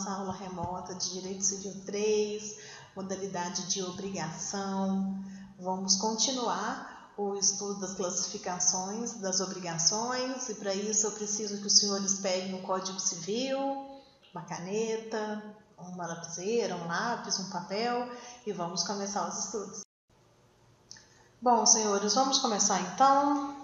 nossa aula remota de Direito Civil 3, modalidade de obrigação. Vamos continuar o estudo das classificações das obrigações e para isso eu preciso que os senhores peguem um Código Civil, uma caneta, uma lapiseira, um lápis, um papel e vamos começar os estudos. Bom, senhores, vamos começar então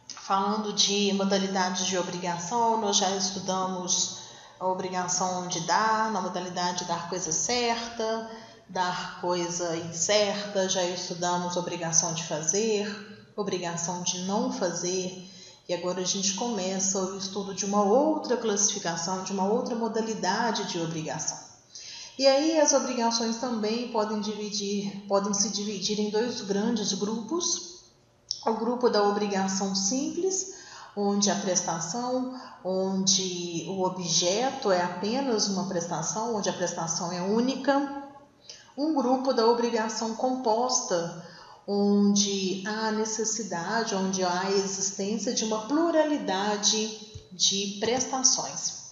falando de modalidades de obrigação. Nós já estudamos a obrigação de dar, na modalidade dar coisa certa, dar coisa incerta, já estudamos obrigação de fazer, obrigação de não fazer, e agora a gente começa o estudo de uma outra classificação, de uma outra modalidade de obrigação. E aí as obrigações também podem se dividir em dois grandes grupos. O grupo da obrigação simples, onde a prestação, onde o objeto é apenas uma prestação, onde a prestação é única. Um grupo da obrigação composta, onde há necessidade, onde há a existência de uma pluralidade de prestações.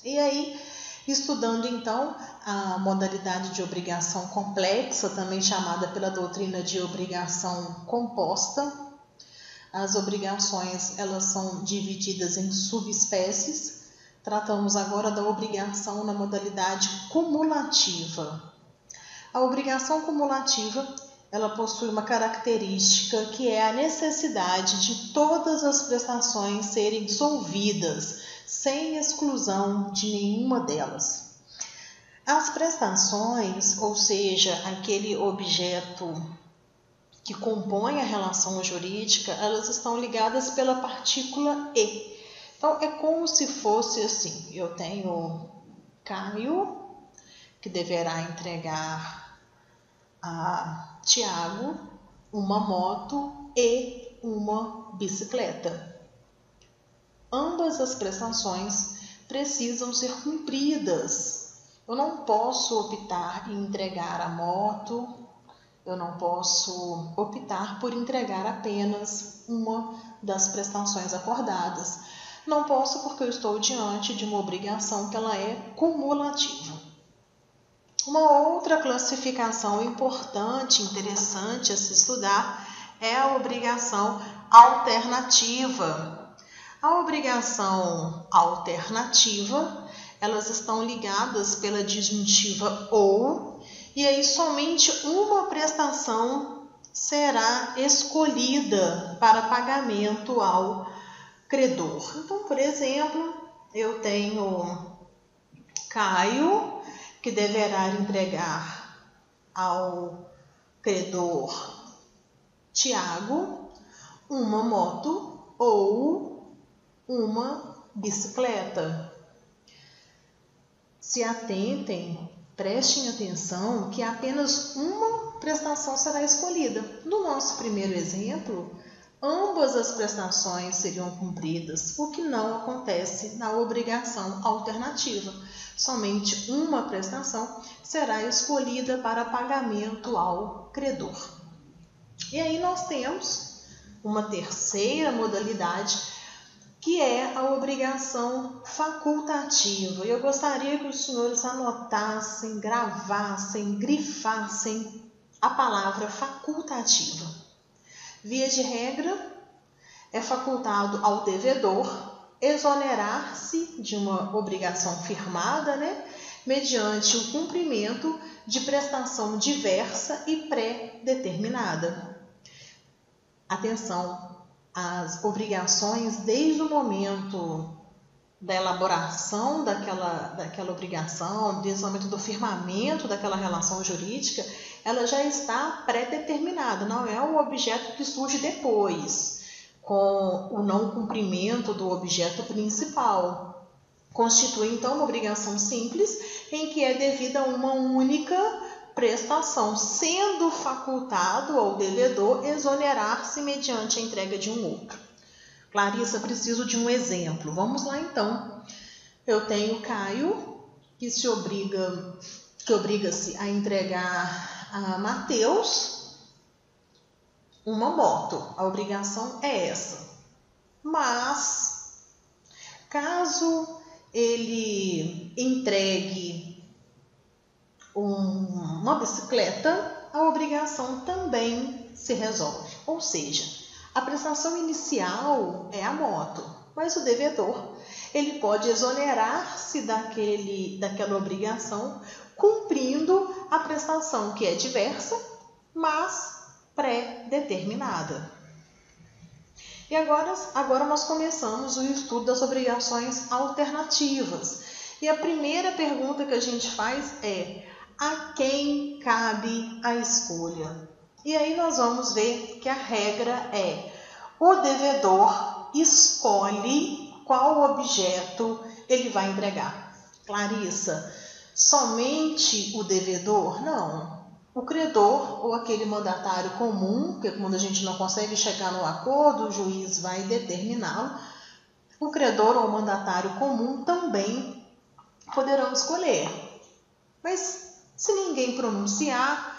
E aí, estudando então a modalidade de obrigação complexa, também chamada pela doutrina de obrigação composta, as obrigações elas são divididas em subespécies. Tratamos agora da obrigação na modalidade cumulativa. A obrigação cumulativa ela possui uma característica que é a necessidade de todas as prestações serem solvidas, sem exclusão de nenhuma delas. As prestações, ou seja, aquele objeto que compõe a relação jurídica, elas estão ligadas pela partícula E. Então, é como se fosse assim, eu tenho Caio, que deverá entregar a Tiago uma moto e uma bicicleta. Ambas as prestações precisam ser cumpridas. Eu não posso optar em entregar a moto, eu não posso optar por entregar apenas uma das prestações acordadas. Não posso porque eu estou diante de uma obrigação que ela é cumulativa. Uma outra classificação importante, interessante a se estudar é a obrigação alternativa. A obrigação alternativa, elas estão ligadas pela disjuntiva ou, e aí somente uma prestação será escolhida para pagamento ao credor. Então, por exemplo, eu tenho Caio, que deverá entregar ao credor Tiago uma moto ou uma bicicleta. Se atentem, prestem atenção que apenas uma prestação será escolhida. No nosso primeiro exemplo, ambas as prestações seriam cumpridas, o que não acontece na obrigação alternativa. Somente uma prestação será escolhida para pagamento ao credor. E aí nós temos uma terceira modalidade, que é a obrigação facultativa. E eu gostaria que os senhores anotassem, gravassem, grifassem a palavra facultativa. Via de regra, é facultado ao devedor exonerar-se de uma obrigação firmada, mediante o cumprimento de prestação diversa e pré-determinada. Atenção! As obrigações, desde o momento da elaboração daquela obrigação, desde o momento do firmamento daquela relação jurídica, ela já está pré-determinada, não é um objeto que surge depois, com o não cumprimento do objeto principal. Constitui, então, uma obrigação simples em que é devida uma única prestação, sendo facultado ao devedor exonerar-se mediante a entrega de um outro. Clarissa, preciso de um exemplo. Vamos lá, então. Eu tenho Caio, que obriga-se a entregar a Mateus uma moto. A obrigação é essa. Mas, caso ele entregue uma bicicleta, a obrigação também se resolve. Ou seja, a prestação inicial é a moto, mas o devedor ele pode exonerar-se daquela obrigação cumprindo a prestação que é diversa, mas pré-determinada. E agora nós começamos o estudo das obrigações alternativas. E a primeira pergunta que a gente faz é: a quem cabe a escolha? E aí nós vamos ver que a regra é: o devedor escolhe qual objeto ele vai entregar. Clarissa, somente o devedor? Não. O credor ou aquele mandatário comum, que quando a gente não consegue chegar no acordo, o juiz vai determiná-lo. O credor ou mandatário comum também poderão escolher. Mas se ninguém pronunciar,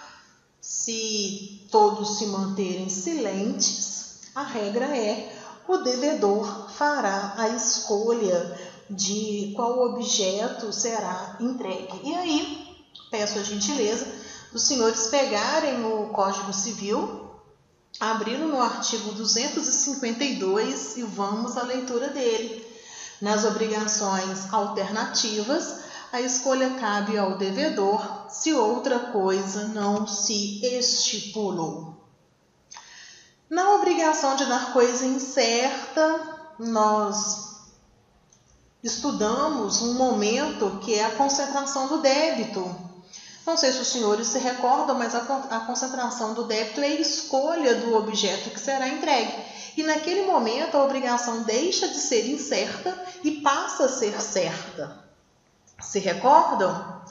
se todos se manterem silentes, a regra é: o devedor fará a escolha de qual objeto será entregue. E aí, peço a gentileza dos senhores pegarem o Código Civil, abrindo no artigo 252 e vamos à leitura dele. Nas obrigações alternativas, a escolha cabe ao devedor se outra coisa não se estipulou. Na obrigação de dar coisa incerta, nós estudamos um momento que é a concentração do débito. Não sei se os senhores se recordam, mas a concentração do débito é a escolha do objeto que será entregue. E naquele momento a obrigação deixa de ser incerta e passa a ser certa. Se recordam?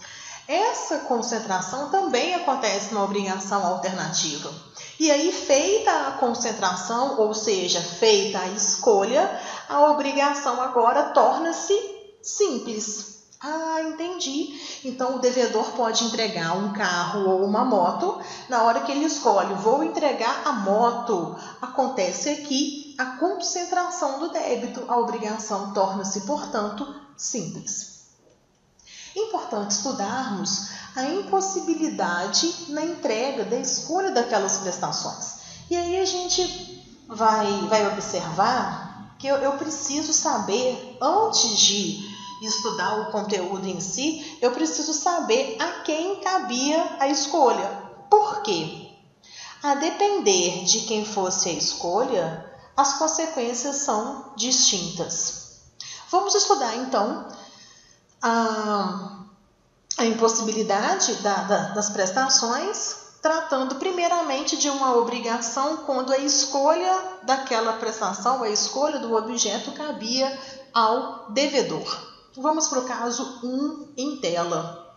Essa concentração também acontece na obrigação alternativa. E aí, feita a concentração, ou seja, feita a escolha, a obrigação agora torna-se simples. Ah, entendi. Então, o devedor pode entregar um carro ou uma moto. Na hora que ele escolhe, vou entregar a moto. Acontece aqui a concentração do débito. A obrigação torna-se, portanto, simples. Importante estudarmos a impossibilidade na entrega da escolha daquelas prestações. E aí a gente vai observar que eu preciso saber, antes de estudar o conteúdo em si, eu preciso saber a quem cabia a escolha. Por quê? A depender de quem fosse a escolha, as consequências são distintas. Vamos estudar, então, a impossibilidade das prestações, tratando primeiramente de uma obrigação quando a escolha daquela prestação, a escolha do objeto cabia ao devedor. Vamos para o caso 1 em tela.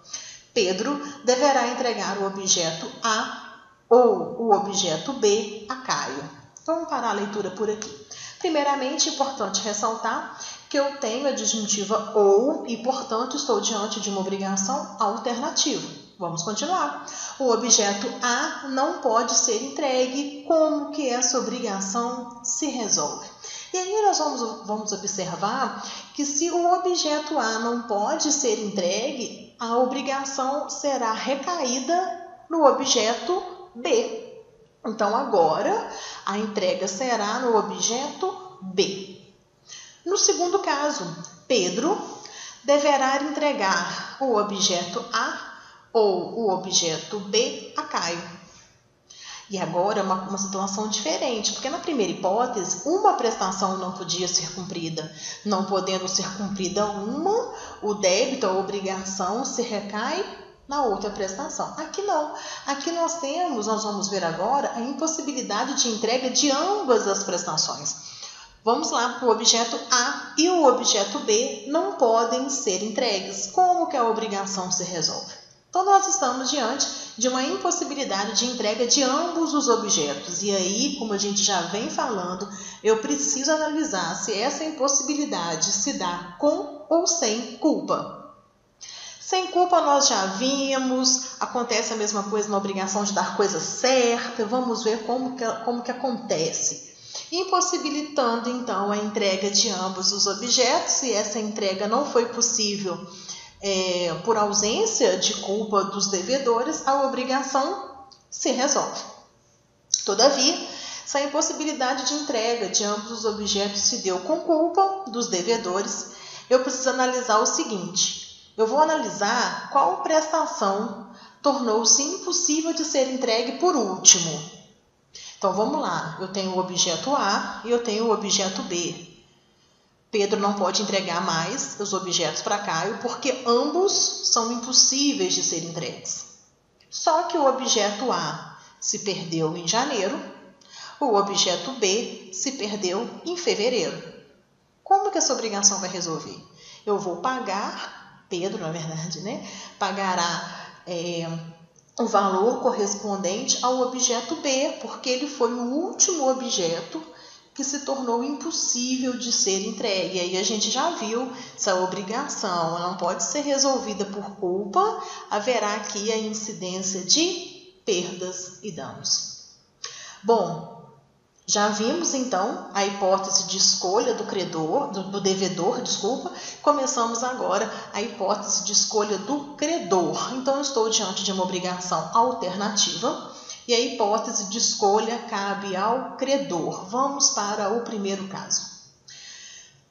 Pedro deverá entregar o objeto A ou o objeto B a Caio. Vamos parar a leitura por aqui. Primeiramente, é importante ressaltar que eu tenho a disjuntiva ou e, portanto, estou diante de uma obrigação alternativa. Vamos continuar. O objeto A não pode ser entregue. Como que essa obrigação se resolve? E aí nós vamos observar que se o objeto A não pode ser entregue, a obrigação será recaída no objeto B. Então, agora, a entrega será no objeto B. No segundo caso, Pedro deverá entregar o objeto A ou o objeto B a Caio. E agora é uma situação diferente, porque na primeira hipótese, uma prestação não podia ser cumprida. Não podendo ser cumprida uma, o débito, a obrigação, se recai na outra prestação. Aqui não. Aqui nós vamos ver agora, a impossibilidade de entrega de ambas as prestações. Vamos lá, o objeto A e o objeto B não podem ser entregues. Como que a obrigação se resolve? Então, nós estamos diante de uma impossibilidade de entrega de ambos os objetos. E aí, como a gente já vem falando, eu preciso analisar se essa impossibilidade se dá com ou sem culpa. Sem culpa nós já vimos, acontece a mesma coisa na obrigação de dar coisa certa. Vamos ver como que acontece. impossibilitando então a entrega de ambos os objetos. Se essa entrega não foi possível por ausência de culpa dos devedores, a obrigação se resolve. Todavia, se a impossibilidade de entrega de ambos os objetos se deu com culpa dos devedores, eu preciso analisar o seguinte: eu vou analisar qual prestação tornou-se impossível de ser entregue por último. Então vamos lá, eu tenho o objeto A e eu tenho o objeto B. Pedro não pode entregar mais os objetos para Caio porque ambos são impossíveis de serem entregues. Só que o objeto A se perdeu em janeiro, o objeto B se perdeu em fevereiro. Como que essa obrigação vai resolver? Eu vou pagar, Pedro na verdade, pagará o valor correspondente ao objeto B, porque ele foi o último objeto que se tornou impossível de ser entregue. E aí a gente já viu, essa obrigação não pode ser resolvida por culpa, haverá aqui a incidência de perdas e danos. Bom, já vimos então a hipótese de escolha do devedor, começamos agora a hipótese de escolha do credor. Então eu estou diante de uma obrigação alternativa e a hipótese de escolha cabe ao credor. Vamos para o primeiro caso.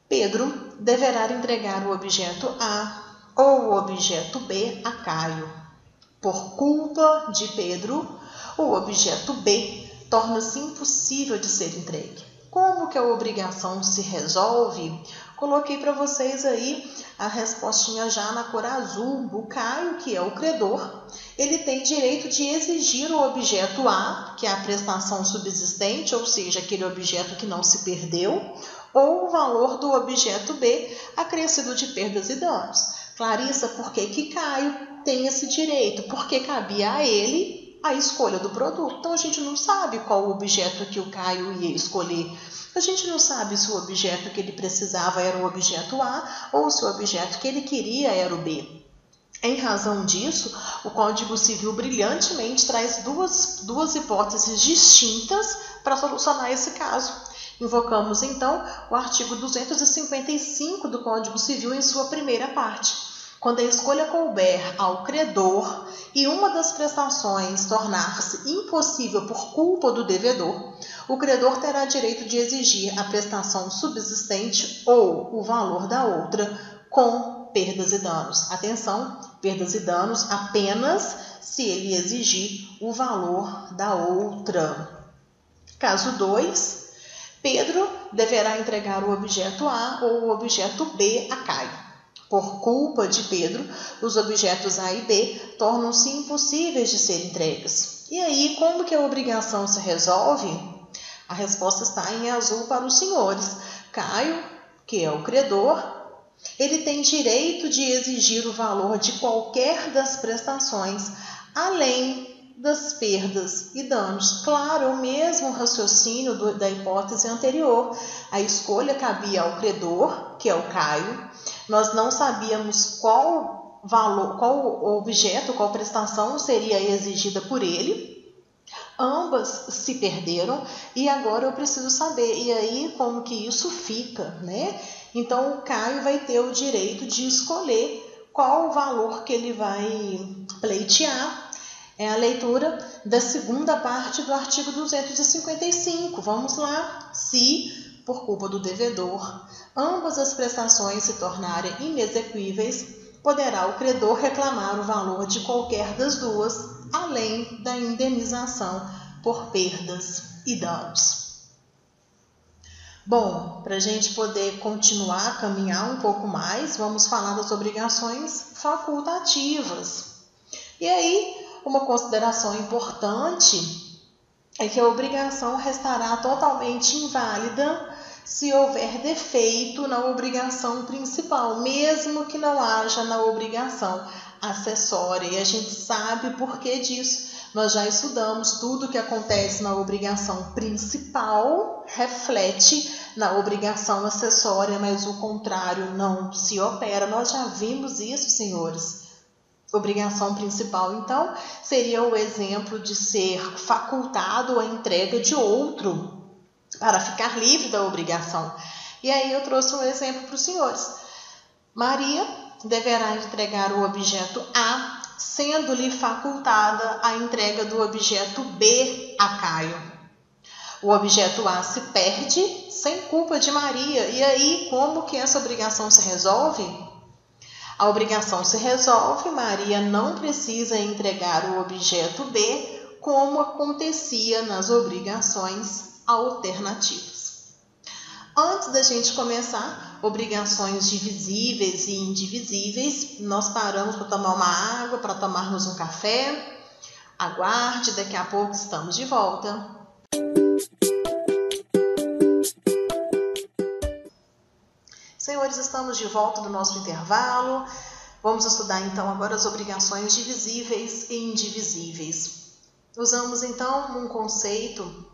Pedro deverá entregar o objeto A ou o objeto B a Caio. Por culpa de Pedro, o objeto B torna-se impossível de ser entregue. Como que a obrigação se resolve? Coloquei para vocês aí a respostinha já na cor azul. O Caio, que é o credor, ele tem direito de exigir o objeto A, que é a prestação subsistente, ou seja, aquele objeto que não se perdeu, ou o valor do objeto B, acrescido de perdas e danos. Clarissa, por que Caio tem esse direito? Porque cabia a ele a escolha do produto. Então a gente não sabe qual o objeto que o Caio ia escolher. A gente não sabe se o objeto que ele precisava era o objeto A ou se o objeto que ele queria era o B. Em razão disso, o Código Civil brilhantemente traz duas hipóteses distintas para solucionar esse caso. Invocamos então o artigo 255 do Código Civil em sua primeira parte. Quando a escolha couber ao credor e uma das prestações tornar-se impossível por culpa do devedor, o credor terá direito de exigir a prestação subsistente ou o valor da outra com perdas e danos. Atenção, perdas e danos apenas se ele exigir o valor da outra. Caso 2, Pedro deverá entregar o objeto A ou o objeto B a Caio. Por culpa de Pedro, os objetos A e B tornam-se impossíveis de serem entregues. E aí, como que a obrigação se resolve? A resposta está em azul para os senhores. Caio, que é o credor, ele tem direito de exigir o valor de qualquer das prestações, além das perdas e danos. Claro, o mesmo raciocínio da hipótese anterior. A escolha cabia ao credor, que é o Caio. Nós não sabíamos qual valor, qual objeto, qual prestação seria exigida por ele. Ambas se perderam e agora eu preciso saber, e aí como que isso fica, Então o Caio vai ter o direito de escolher qual o valor que ele vai pleitear. É a leitura da segunda parte do artigo 255. Vamos lá. Se, por culpa do devedor, ambas as prestações se tornarem inexequíveis, poderá o credor reclamar o valor de qualquer das duas, além da indenização por perdas e danos. Bom, para a gente poder continuar a caminhar um pouco mais, vamos falar das obrigações facultativas. E aí, uma consideração importante é que a obrigação restará totalmente inválida se houver defeito na obrigação principal, mesmo que não haja na obrigação acessória. E a gente sabe por que disso. Nós já estudamos tudo que acontece na obrigação principal, reflete na obrigação acessória, mas o contrário não se opera. Nós já vimos isso, senhores. Obrigação principal, então, seria o exemplo de ser facultado a entrega de outro para ficar livre da obrigação. E aí eu trouxe um exemplo para os senhores. Maria deverá entregar o objeto A, sendo-lhe facultada a entrega do objeto B a Caio. O objeto A se perde sem culpa de Maria. E aí, como que essa obrigação se resolve? A obrigação se resolve, Maria não precisa entregar o objeto B, como acontecia nas obrigações alternativas. Antes da gente começar, obrigações divisíveis e indivisíveis, nós paramos para tomar uma água, para tomarmos um café. Aguarde, daqui a pouco estamos de volta. Senhores, estamos de volta do nosso intervalo. Vamos estudar então agora as obrigações divisíveis e indivisíveis. Usamos então um conceito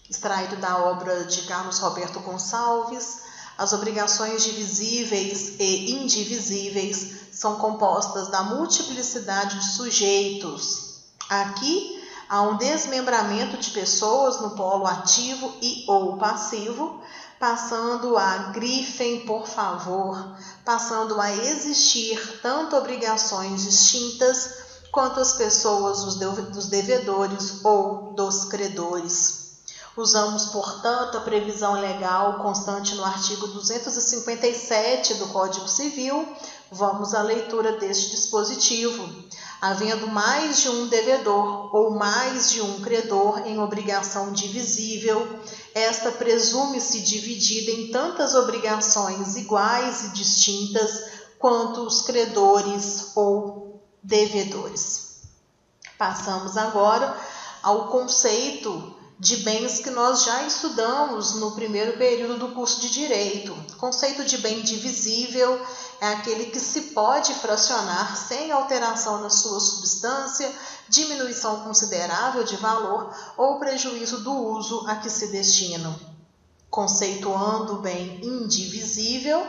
extraído da obra de Carlos Roberto Gonçalves. As obrigações divisíveis e indivisíveis são compostas da multiplicidade de sujeitos. Aqui há um desmembramento de pessoas no polo ativo e ou passivo, passando a grifem, por favor, passando a existir tanto obrigações distintas quanto as pessoas dos devedores ou dos credores. Usamos, portanto, a previsão legal constante no artigo 257 do Código Civil. Vamos à leitura deste dispositivo. Havendo mais de um devedor ou mais de um credor em obrigação divisível, esta presume-se dividida em tantas obrigações iguais e distintas quanto os credores ou devedores. Passamos agora ao conceito de bens que nós já estudamos no primeiro período do curso de Direito. O conceito de bem divisível é aquele que se pode fracionar sem alteração na sua substância, diminuição considerável de valor ou prejuízo do uso a que se destina. Conceituando o bem indivisível,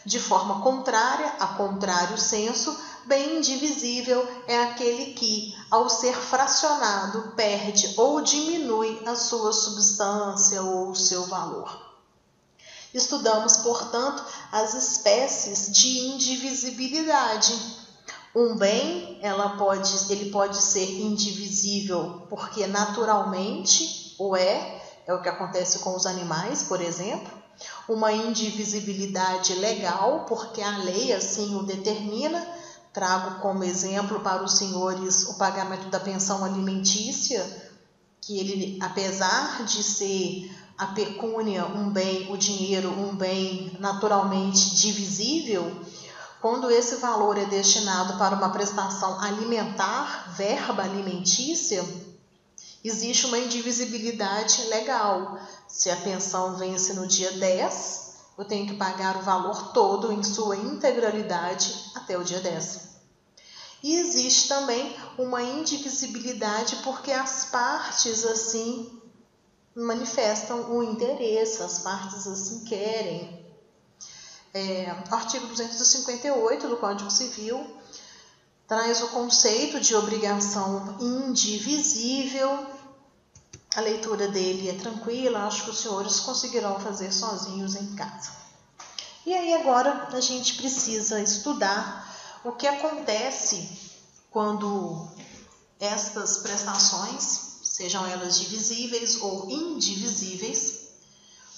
de forma contrária, a contrário senso, bem indivisível é aquele que, ao ser fracionado, perde ou diminui a sua substância ou o seu valor. Estudamos, portanto, as espécies de indivisibilidade. Um bem, ele pode ser indivisível porque naturalmente é o que acontece com os animais, por exemplo. Uma indivisibilidade legal, porque a lei assim o determina. Trago como exemplo para os senhores o pagamento da pensão alimentícia, que ele, apesar de ser a pecúnia um bem, o dinheiro um bem naturalmente divisível, quando esse valor é destinado para uma prestação alimentar, verba alimentícia, existe uma indivisibilidade legal. Se a pensão vence no dia 10, eu tenho que pagar o valor todo em sua integralidade até o dia 10. E existe também uma indivisibilidade porque as partes assim manifestam o interesse, as partes assim querem. O artigo 258 do Código Civil traz o conceito de obrigação indivisível. A leitura dele é tranquila, acho que os senhores conseguirão fazer sozinhos em casa. E aí agora a gente precisa estudar o que acontece quando estas prestações, sejam elas divisíveis ou indivisíveis,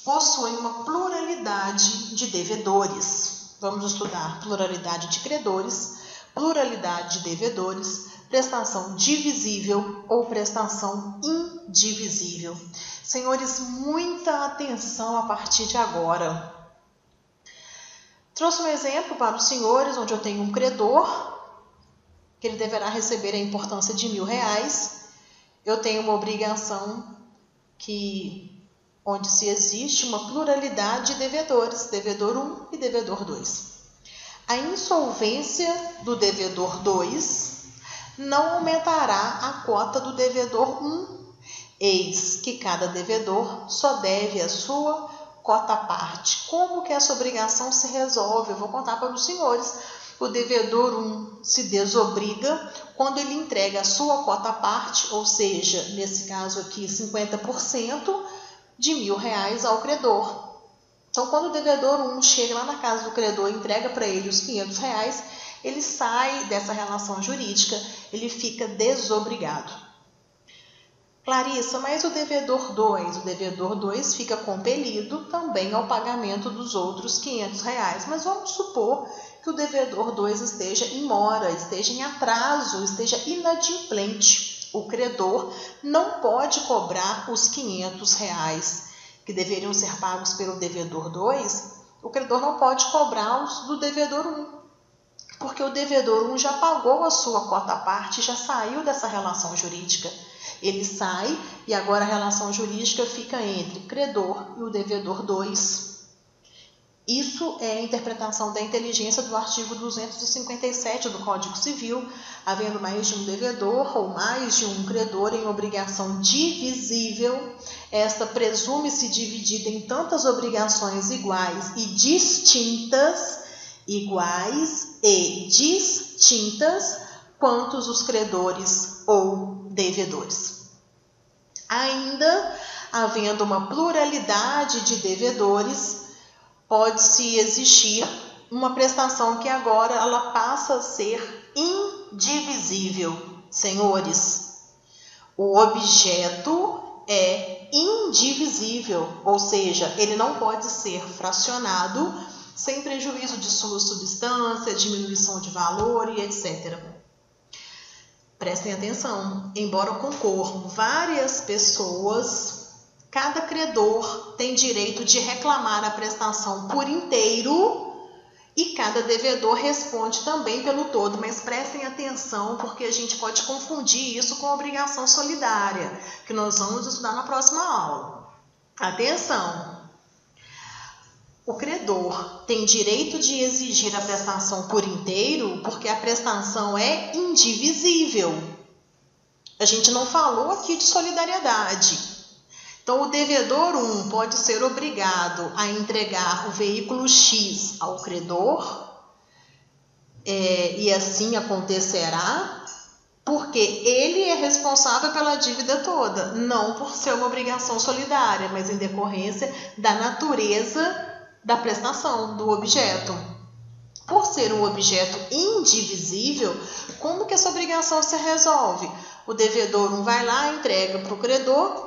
possuem uma pluralidade de devedores. Vamos estudar pluralidade de credores, pluralidade de devedores, prestação divisível ou prestação indivisível. Senhores, muita atenção a partir de agora. Trouxe um exemplo para os senhores, onde eu tenho um credor, que ele deverá receber a importância de R$1.000. Eu tenho uma obrigação onde se existe uma pluralidade de devedores, devedor 1 e devedor 2. A insolvência do devedor 2 não aumentará a cota do devedor 1, eis que cada devedor só deve a sua cota parte. Como que essa obrigação se resolve? Eu vou contar para os senhores. O devedor 1 se desobriga quando ele entrega a sua cota parte, ou seja, nesse caso aqui 50%, de R$1.000 ao credor. Então, quando o devedor 1 chega lá na casa do credor e entrega para ele os R$500, ele sai dessa relação jurídica, ele fica desobrigado. Clarissa, mas o devedor 2 fica compelido também ao pagamento dos outros R$500. Mas vamos supor que o devedor 2 esteja em mora, esteja em atraso, esteja inadimplente. O credor não pode cobrar os R$500 que deveriam ser pagos pelo devedor 2, o credor não pode cobrá-los do devedor 1, porque o devedor 1 já pagou a sua cota à parte, já saiu dessa relação jurídica. Ele sai e agora a relação jurídica fica entre o credor e o devedor 2. Isso é a interpretação da inteligência do artigo 257 do Código Civil, havendo mais de um devedor ou mais de um credor em obrigação divisível. Esta presume-se dividida em tantas obrigações iguais e distintas, quantos os credores ou devedores. Ainda havendo uma pluralidade de devedores, pode-se existir uma prestação que agora ela passa a ser indivisível. Senhores, o objeto é indivisível, ou seja, ele não pode ser fracionado sem prejuízo de sua substância, diminuição de valor e etc. Prestem atenção, embora concorram várias pessoas, cada credor tem direito de reclamar a prestação por inteiro e cada devedor responde também pelo todo. Mas prestem atenção, porque a gente pode confundir isso com obrigação solidária, que nós vamos estudar na próxima aula. Atenção! O credor tem direito de exigir a prestação por inteiro porque a prestação é indivisível. A gente não falou aqui de solidariedade. Então, o devedor 1 pode ser obrigado a entregar o veículo X ao credor, e assim acontecerá, porque ele é responsável pela dívida toda, não por ser uma obrigação solidária, mas em decorrência da natureza da prestação, do objeto. Por ser um objeto indivisível, como que essa obrigação se resolve? O devedor 1 vai lá, entrega para o credor,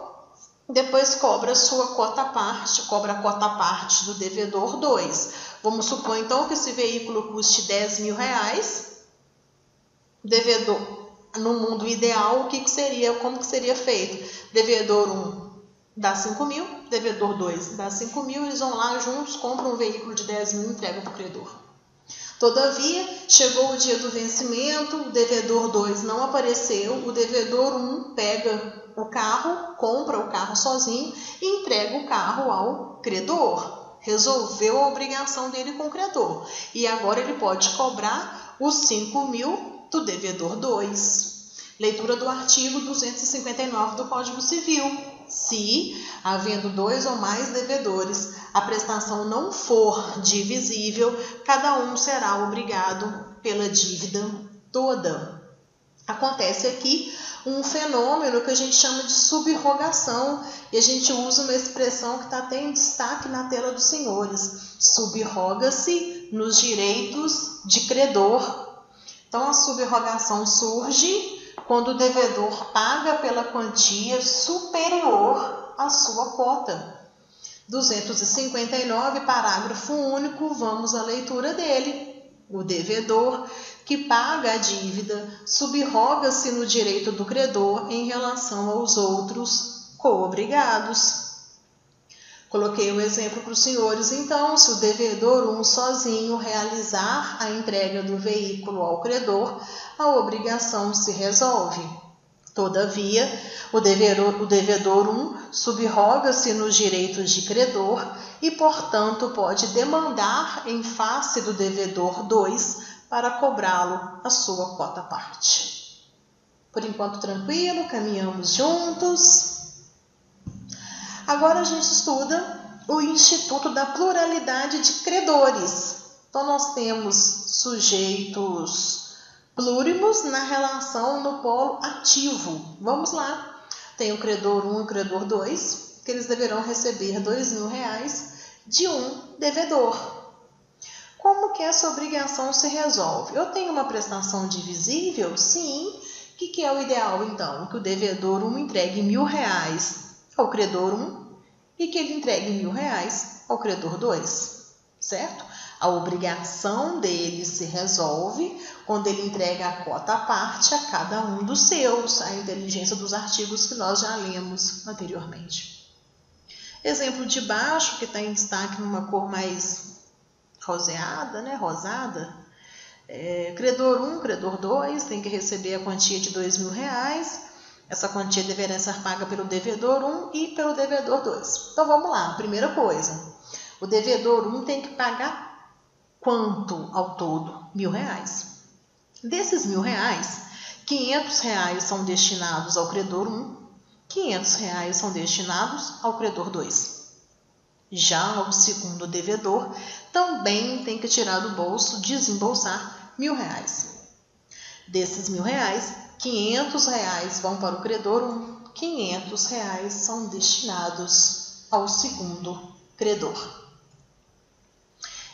depois cobra a sua cota à parte, cobra a cota à parte do devedor 2. Vamos supor, então, que esse veículo custe R$10.000. Devedor, no mundo ideal, como que seria feito? Devedor 1 dá 5.000, devedor 2 dá 5.000, eles vão lá juntos, compram um veículo de 10.000 e entregam para o credor. Todavia, chegou o dia do vencimento, o devedor 2 não apareceu, o devedor 1 pega o carro, compra o carro sozinho e entrega o carro ao credor. Resolveu a obrigação dele com o credor. E agora ele pode cobrar os 5.000 do devedor 2. Leitura do artigo 259 do Código Civil. Se, havendo 2 ou mais devedores, a prestação não for divisível, cada um será obrigado pela dívida toda. Acontece aqui um fenômeno que a gente chama de subrogação, e a gente usa uma expressão que está até em destaque na tela dos senhores. Subroga-se nos direitos de credor. Então, a subrogação surge quando o devedor paga pela quantia superior à sua cota. 259, parágrafo único, vamos à leitura dele. O devedor que paga a dívida subroga-se no direito do credor em relação aos outros coobrigados. Coloquei o exemplo para os senhores, então, se o devedor 1 sozinho realizar a entrega do veículo ao credor, a obrigação se resolve. Todavia, o devedor 1 subroga-se nos direitos de credor e, portanto, pode demandar em face do devedor 2 para cobrá-lo a sua cota à parte. Por enquanto, tranquilo, caminhamos juntos. Agora a gente estuda o Instituto da Pluralidade de Credores. Então, nós temos sujeitos plúrimos na relação no polo ativo. Vamos lá. Tem o credor 1 e o credor 2. que eles deverão receber R$2.000 de um devedor. Como que essa obrigação se resolve? Eu tenho uma prestação divisível? Sim. O que é o ideal, então? Que o devedor 1 entregue R$1.000 ao credor 1 e que ele entregue R$1.000 ao credor 2, certo? A obrigação dele se resolve quando ele entrega a cota à parte a cada um dos seus, a inteligência dos artigos que nós já lemos anteriormente. Exemplo de baixo, que está em destaque numa cor mais roseada, né? Rosada. Credor 1, credor 2 tem que receber a quantia de R$2.000. Essa quantia deverá ser paga pelo devedor 1 e pelo devedor 2. Então vamos lá, primeira coisa. O devedor 1 tem que pagar quanto ao todo? R$1.000. Desses R$1.000, R$500 são destinados ao credor 1, R$500 são destinados ao credor 2. Já o segundo devedor também tem que tirar do bolso, desembolsar R$1.000. Desses R$1.000, R$500 vão para o credor 1, R$500 são destinados ao segundo credor.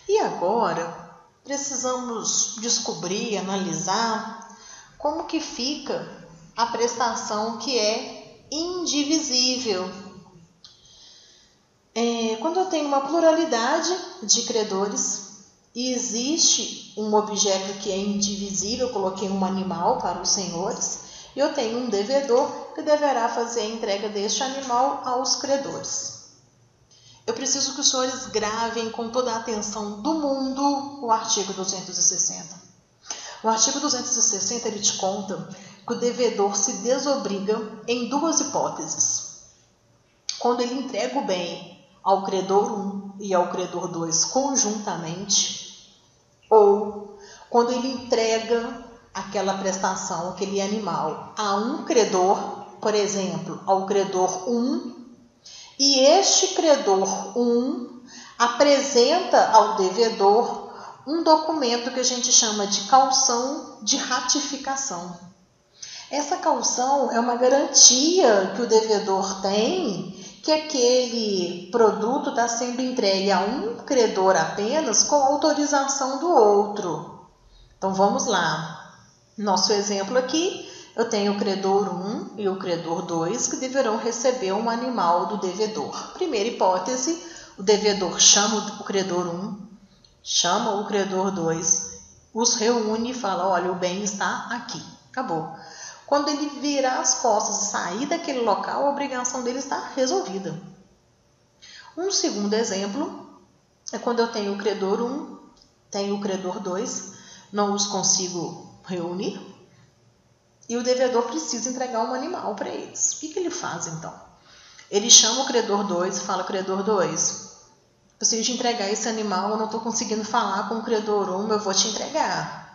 E agora, precisamos descobrir, analisar como que fica a prestação que é indivisível. Quando eu tenho uma pluralidade de credores e existe um objeto que é indivisível, eu coloquei um animal para os senhores, e eu tenho um devedor que deverá fazer a entrega deste animal aos credores. Eu preciso que os senhores gravem com toda a atenção do mundo o artigo 260. O artigo 260 ele te conta que o devedor se desobriga em duas hipóteses. Quando ele entrega o bem ao credor 1 e ao credor 2 conjuntamente, ou quando ele entrega aquela prestação, aquele animal, a um credor, por exemplo, ao credor 1, e este credor 1 apresenta ao devedor um documento que a gente chama de caução de ratificação. Essa caução é uma garantia que o devedor tem que aquele produto está sendo entregue a um credor apenas com autorização do outro. Então vamos lá. Nosso exemplo aqui, eu tenho o credor 1 e o credor 2 que deverão receber um animal do devedor. Primeira hipótese, o devedor chama o credor 1, chama o credor 2, os reúne e fala, olha, o bem está aqui. Acabou. Quando ele virar as costas e sair daquele local, a obrigação dele está resolvida. Um segundo exemplo é quando eu tenho o credor 1, tenho o credor 2, não os consigo reunir, e o devedor precisa entregar um animal para eles. O que ele faz então? Ele chama o credor 2 e fala, credor 2, preciso entregar esse animal, eu não estou conseguindo falar com o credor 1, eu vou te entregar.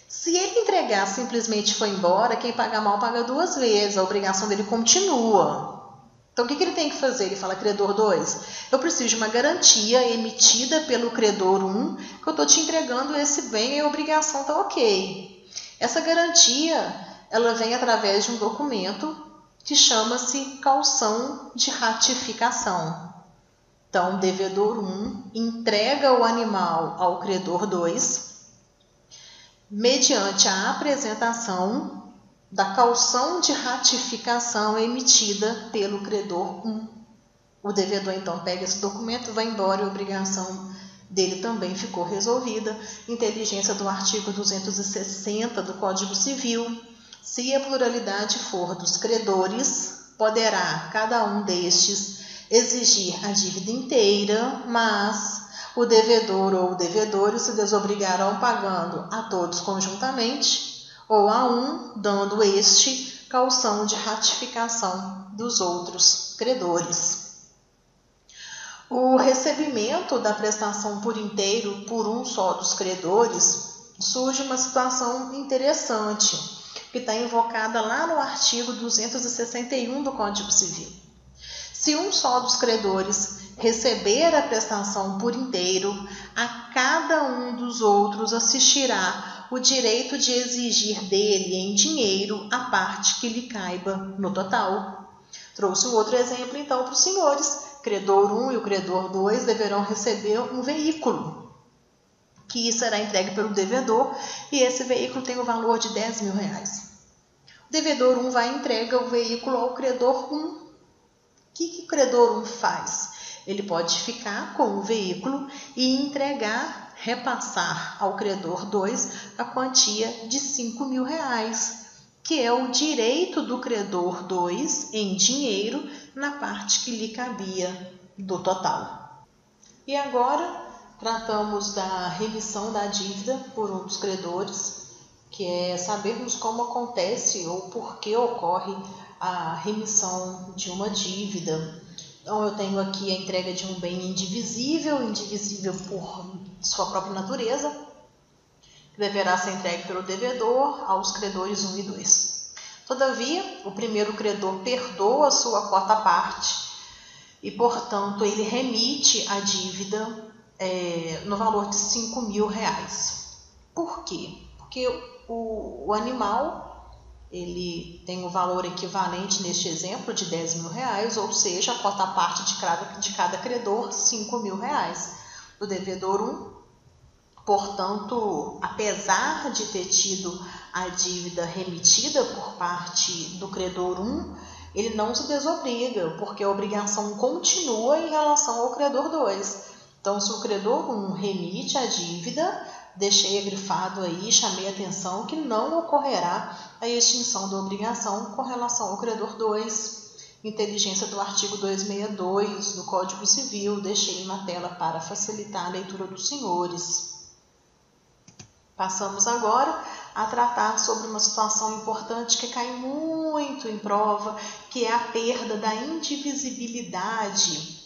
Se ele entregar simplesmente foi embora, quem paga mal paga duas vezes, a obrigação dele continua. Então o que ele tem que fazer? Ele fala, credor 2, eu preciso de uma garantia emitida pelo credor 1, que eu estou te entregando esse bem e a obrigação está ok. Essa garantia, ela vem através de um documento que chama-se caução de ratificação. Então, o devedor 1 entrega o animal ao credor 2, mediante a apresentação da caução de ratificação emitida pelo credor 1. O devedor, então, pega esse documento, vai embora e a obrigação dele também ficou resolvida. Inteligência do artigo 260 do Código Civil. Se a pluralidade for dos credores, poderá cada um destes exigir a dívida inteira, mas o devedor ou devedores se desobrigarão pagando a todos conjuntamente ou a um, dando este caução de ratificação dos outros credores. O recebimento da prestação por inteiro por um só dos credores surge uma situação interessante, que está invocada lá no artigo 261 do Código Civil. Se um só dos credores receber a prestação por inteiro, a cada um dos outros assistirá o direito de exigir dele em dinheiro a parte que lhe caiba no total. Trouxe um outro exemplo, então, para os senhores. Credor 1 e o credor 2 deverão receber um veículo, que será entregue pelo devedor, e esse veículo tem o valor de R$10.000. O devedor 1 vai entregar o veículo ao credor 1. O que o credor 1 faz? Ele pode ficar com o veículo e entregar, repassar ao credor 2 a quantia de R$5.000, que é o direito do credor 2 em dinheiro na parte que lhe cabia do total. E agora tratamos da remissão da dívida por um dos credores, que é sabermos como acontece ou por que ocorre a remissão de uma dívida. Então, eu tenho aqui a entrega de um bem indivisível por sua própria natureza, que deverá ser entregue pelo devedor aos credores 1 e 2. Todavia, o primeiro credor perdoa a sua quota à parte e, portanto, ele remite a dívida no valor de R$5.000. Por quê? Porque o animal ele tem o valor equivalente neste exemplo de R$10.000, ou seja, a quota à parte de cada credor, R$5.000. Do devedor 1, portanto, apesar de ter tido a dívida remitida por parte do credor 1, ele não se desobriga, porque a obrigação continua em relação ao credor 2. Então, se o credor 1 remite a dívida, deixei grifado aí, chamei a atenção que não ocorrerá a extinção da obrigação com relação ao credor 2. Inteligência do artigo 262 do Código Civil, deixei na tela para facilitar a leitura dos senhores. Passamos agora a tratar sobre uma situação importante que cai muito em prova, que é a perda da indivisibilidade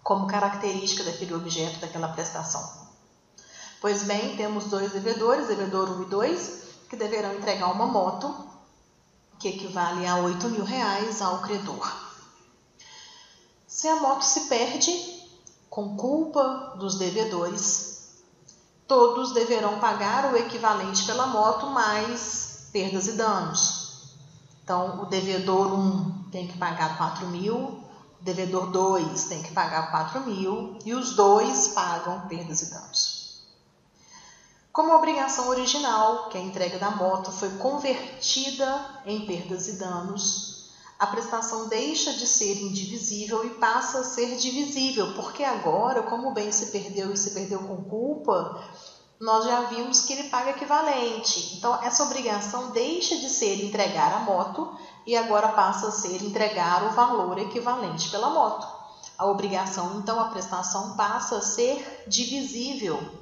como característica daquele objeto, daquela prestação. Pois bem, temos dois devedores, devedor 1 e 2, que deverão entregar uma moto, que equivale a R$8.000 ao credor. Se a moto se perde, com culpa dos devedores, todos deverão pagar o equivalente pela moto mais perdas e danos. Então, o devedor 1 tem que pagar R$4.000, o devedor 2 tem que pagar R$4.000 e os dois pagam perdas e danos. Como a obrigação original, que é a entrega da moto, foi convertida em perdas e danos, a prestação deixa de ser indivisível e passa a ser divisível, porque agora, como o bem se perdeu e se perdeu com culpa, nós já vimos que ele paga equivalente. Então, essa obrigação deixa de ser entregar a moto e agora passa a ser entregar o valor equivalente pela moto. A obrigação, então, a prestação passa a ser divisível.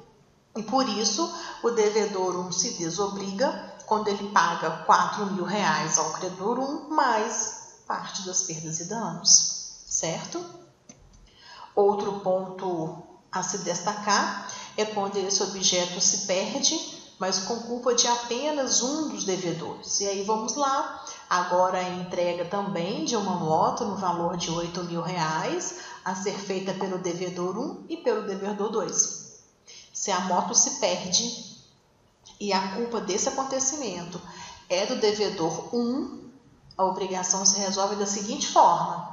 E por isso, o devedor 1 se desobriga quando ele paga R$4.000 ao credor 1, mais parte das perdas e danos, certo? Outro ponto a se destacar é quando esse objeto se perde, mas com culpa de apenas um dos devedores. E aí vamos lá, agora a entrega também de uma moto no valor de R$8.000 a ser feita pelo devedor 1 e pelo devedor 2. Se a moto se perde e a culpa desse acontecimento é do devedor 1, a obrigação se resolve da seguinte forma.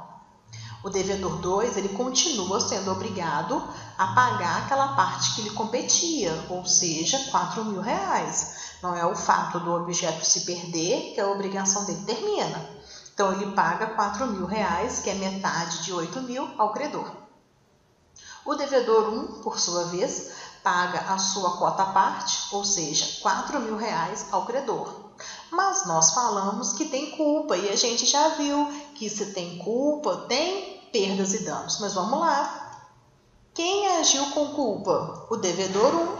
O devedor 2 ele continua sendo obrigado a pagar aquela parte que lhe competia, ou seja, R$4.000. Não é o fato do objeto se perder que a obrigação dele termina. Então, ele paga R$4.000, que é metade de R$8.000, ao credor. O devedor 1, por sua vez, paga a sua quota à parte, ou seja, R$4.000 ao credor. Mas nós falamos que tem culpa e a gente já viu que se tem culpa, tem perdas e danos. Mas vamos lá. Quem agiu com culpa? O devedor 1.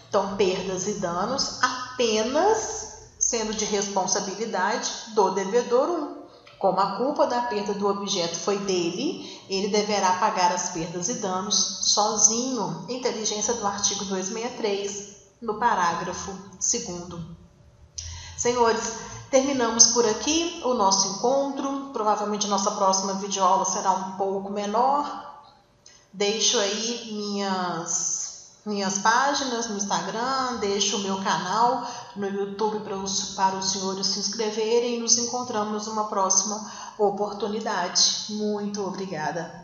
Então, perdas e danos apenas sendo de responsabilidade do devedor 1. Como a culpa da perda do objeto foi dele, ele deverá pagar as perdas e danos sozinho. Inteligência do artigo 263, no parágrafo 2º. Senhores, terminamos por aqui o nosso encontro. Provavelmente nossa próxima videoaula será um pouco menor. Deixo aí minhas páginas no Instagram, deixo o meu canal no YouTube para os senhores se inscreverem e nos encontramos numa próxima oportunidade. Muito obrigada.